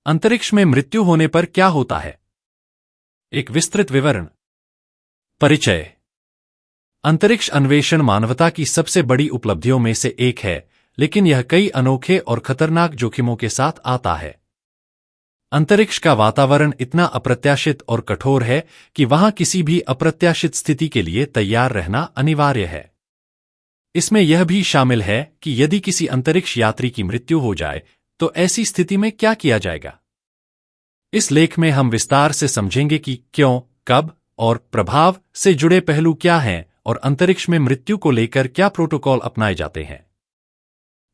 अंतरिक्ष में मृत्यु होने पर क्या होता है? एक विस्तृत विवरण। परिचय। अंतरिक्ष अन्वेषण मानवता की सबसे बड़ी उपलब्धियों में से एक है, लेकिन यह कई अनोखे और खतरनाक जोखिमों के साथ आता है। अंतरिक्ष का वातावरण इतना अप्रत्याशित और कठोर है कि वहां किसी भी अप्रत्याशित स्थिति के लिए तैयार रहना अनिवार्य है। इसमें यह भी शामिल है कि यदि किसी अंतरिक्ष यात्री की मृत्यु हो जाए तो ऐसी स्थिति में क्या किया जाएगा। इस लेख में हम विस्तार से समझेंगे कि क्यों, कब और प्रभाव से जुड़े पहलू क्या हैं और अंतरिक्ष में मृत्यु को लेकर क्या प्रोटोकॉल अपनाए जाते हैं।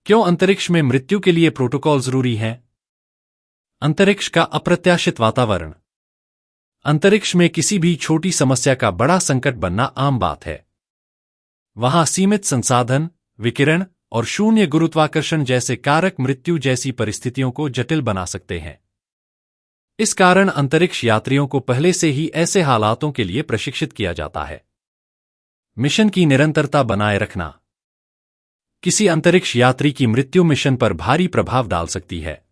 क्यों अंतरिक्ष में मृत्यु के लिए प्रोटोकॉल जरूरी हैं? अंतरिक्ष का अप्रत्याशित वातावरण। अंतरिक्ष में किसी भी छोटी समस्या का बड़ा संकट बनना आम बात है। वहां सीमित संसाधन, विकिरण और शून्य गुरुत्वाकर्षण जैसे कारक मृत्यु जैसी परिस्थितियों को जटिल बना सकते हैं। इस कारण अंतरिक्ष यात्रियों को पहले से ही ऐसे हालातों के लिए प्रशिक्षित किया जाता है। मिशन की निरंतरता बनाए रखना। किसी अंतरिक्ष यात्री की मृत्यु मिशन पर भारी प्रभाव डाल सकती है।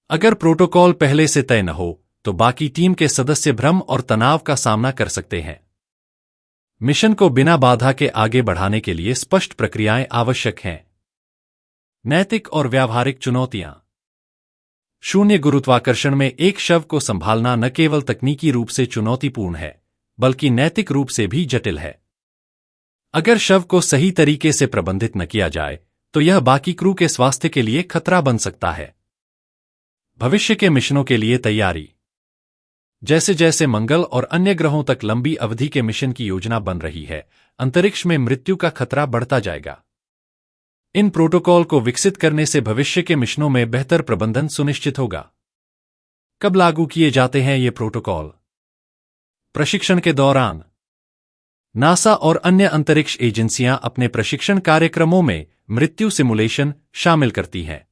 अगर प्रोटोकॉल पहले से तय न हो तो बाकी टीम के सदस्य भ्रम और तनाव का सामना कर सकते हैं। मिशन को बिना बाधा के आगे बढ़ाने के लिए स्पष्ट प्रक्रियाएं आवश्यक हैं। नैतिक और व्यावहारिक चुनौतियां। शून्य गुरुत्वाकर्षण में एक शव को संभालना न केवल तकनीकी रूप से चुनौतीपूर्ण है, बल्कि नैतिक रूप से भी जटिल है। अगर शव को सही तरीके से प्रबंधित न किया जाए तो यह बाकी क्रू के स्वास्थ्य के लिए खतरा बन सकता है। भविष्य के मिशनों के लिए तैयारी। जैसे जैसे मंगल और अन्य ग्रहों तक लंबी अवधि के मिशन की योजना बन रही है, अंतरिक्ष में मृत्यु का खतरा बढ़ता जाएगा। इन प्रोटोकॉल को विकसित करने से भविष्य के मिशनों में बेहतर प्रबंधन सुनिश्चित होगा। कब लागू किए जाते हैं ये प्रोटोकॉल? प्रशिक्षण के दौरान। नासा और अन्य अंतरिक्ष एजेंसियां अपने प्रशिक्षण कार्यक्रमों में मृत्यु सिमुलेशन शामिल करती हैं।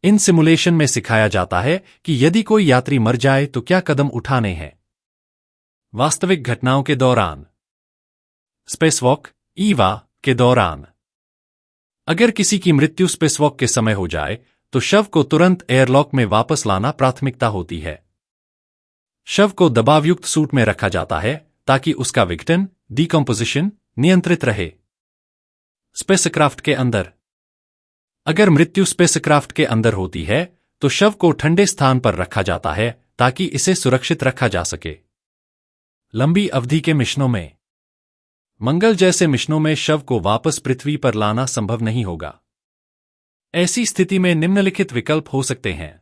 इन सिमुलेशन में सिखाया जाता है कि यदि कोई यात्री मर जाए तो क्या कदम उठाने हैं। वास्तविक घटनाओं के दौरान। स्पेसवॉक ईवा के दौरान। अगर किसी की मृत्यु स्पेसवॉक के समय हो जाए तो शव को तुरंत एयरलॉक में वापस लाना प्राथमिकता होती है। शव को दबावयुक्त सूट में रखा जाता है ताकि उसका विघटन, डिकम्पोजिशन नियंत्रित रहे। स्पेसक्राफ्ट के अंदर। अगर मृत्यु स्पेसक्राफ्ट के अंदर होती है तो शव को ठंडे स्थान पर रखा जाता है ताकि इसे सुरक्षित रखा जा सके। लंबी अवधि के मिशनों में। मंगल जैसे मिशनों में शव को वापस पृथ्वी पर लाना संभव नहीं होगा। ऐसी स्थिति में निम्नलिखित विकल्प हो सकते हैं।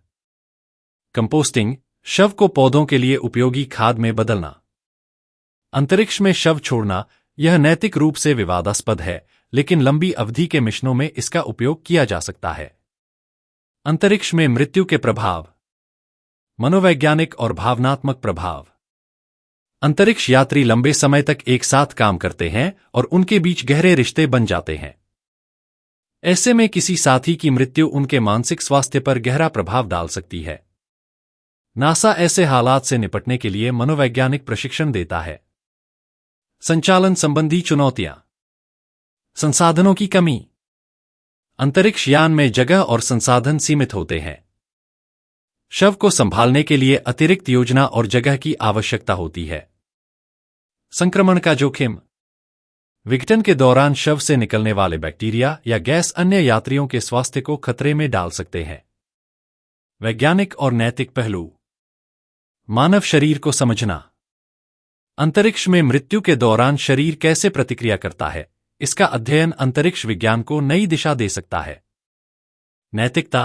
कंपोस्टिंग, शव को पौधों के लिए उपयोगी खाद में बदलना। अंतरिक्ष में शव छोड़ना यह नैतिक रूप से विवादास्पद है, लेकिन लंबी अवधि के मिशनों में इसका उपयोग किया जा सकता है। अंतरिक्ष में मृत्यु के प्रभाव। मनोवैज्ञानिक और भावनात्मक प्रभाव। अंतरिक्ष यात्री लंबे समय तक एक साथ काम करते हैं और उनके बीच गहरे रिश्ते बन जाते हैं। ऐसे में किसी साथी की मृत्यु उनके मानसिक स्वास्थ्य पर गहरा प्रभाव डाल सकती है। नासा ऐसे हालात से निपटने के लिए मनोवैज्ञानिक प्रशिक्षण देता है। संचालन संबंधी चुनौतियां। संसाधनों की कमी। अंतरिक्ष यान में जगह और संसाधन सीमित होते हैं। शव को संभालने के लिए अतिरिक्त योजना और जगह की आवश्यकता होती है। संक्रमण का जोखिम। विघटन के दौरान शव से निकलने वाले बैक्टीरिया या गैस अन्य यात्रियों के स्वास्थ्य को खतरे में डाल सकते हैं। वैज्ञानिक और नैतिक पहलू। मानव शरीर को समझना। अंतरिक्ष में मृत्यु के दौरान शरीर कैसे प्रतिक्रिया करता है, इसका अध्ययन अंतरिक्ष विज्ञान को नई दिशा दे सकता है। नैतिकता।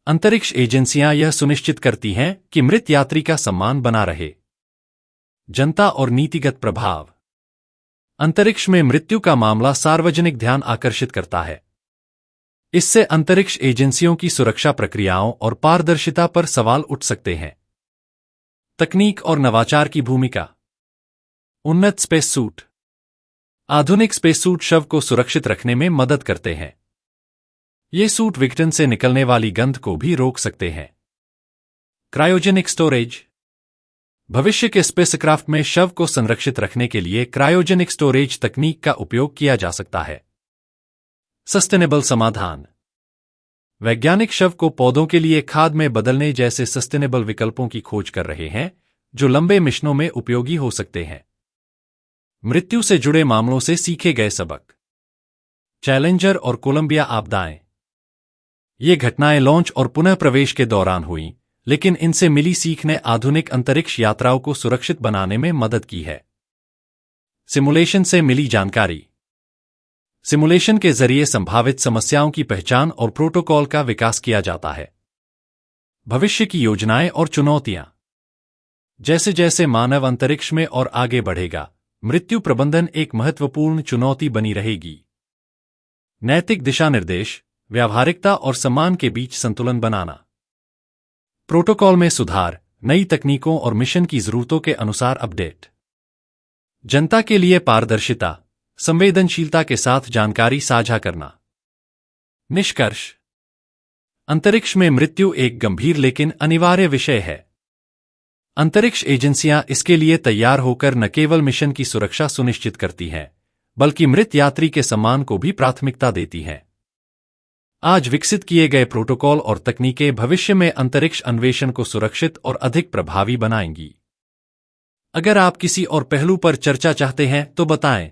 अंतरिक्ष एजेंसियां यह सुनिश्चित करती हैं कि मृत यात्री का सम्मान बना रहे। जनता और नीतिगत प्रभाव। अंतरिक्ष में मृत्यु का मामला सार्वजनिक ध्यान आकर्षित करता है। इससे अंतरिक्ष एजेंसियों की सुरक्षा प्रक्रियाओं और पारदर्शिता पर सवाल उठ सकते हैं। तकनीक और नवाचार की भूमिका। उन्नत स्पेस सूट। आधुनिक स्पेस सूट शव को सुरक्षित रखने में मदद करते हैं। ये सूट विघटन से निकलने वाली गंध को भी रोक सकते हैं। Cryogenic storage. भविष्य के स्पेसक्राफ्ट में शव को संरक्षित रखने के लिए क्रायोजेनिक स्टोरेज तकनीक का उपयोग किया जा सकता है। सस्टेनेबल समाधान। वैज्ञानिक शव को पौधों के लिए खाद में बदलने जैसे सस्टेनेबल विकल्पों की खोज कर रहे हैं, जो लंबे मिशनों में उपयोगी हो सकते हैं। मृत्यु से जुड़े मामलों से सीखे गए सबक। चैलेंजर और कोलंबिया आपदाएं। ये घटनाएं लॉन्च और पुनः प्रवेश के दौरान हुईं, लेकिन इनसे मिली सीख ने आधुनिक अंतरिक्ष यात्राओं को सुरक्षित बनाने में मदद की है। सिमुलेशन से मिली जानकारी। सिमुलेशन के जरिए संभावित समस्याओं की पहचान और प्रोटोकॉल का विकास किया जाता है। भविष्य की योजनाएं और चुनौतियां। जैसे जैसे मानव अंतरिक्ष में और आगे बढ़ेगा, मृत्यु प्रबंधन एक महत्वपूर्ण चुनौती बनी रहेगी। नैतिक दिशा निर्देश, व्यावहारिकता और सम्मान के बीच संतुलन बनाना। प्रोटोकॉल में सुधार, नई तकनीकों और मिशन की जरूरतों के अनुसार अपडेट। जनता के लिए पारदर्शिता, संवेदनशीलता के साथ जानकारी साझा करना। निष्कर्ष। अंतरिक्ष में मृत्यु एक गंभीर लेकिन अनिवार्य विषय है। अंतरिक्ष एजेंसियां इसके लिए तैयार होकर न केवल मिशन की सुरक्षा सुनिश्चित करती हैं, बल्कि मृत यात्री के सम्मान को भी प्राथमिकता देती हैं। आज विकसित किए गए प्रोटोकॉल और तकनीकें भविष्य में अंतरिक्ष अन्वेषण को सुरक्षित और अधिक प्रभावी बनाएंगी। अगर आप किसी और पहलू पर चर्चा चाहते हैं तो बताएं।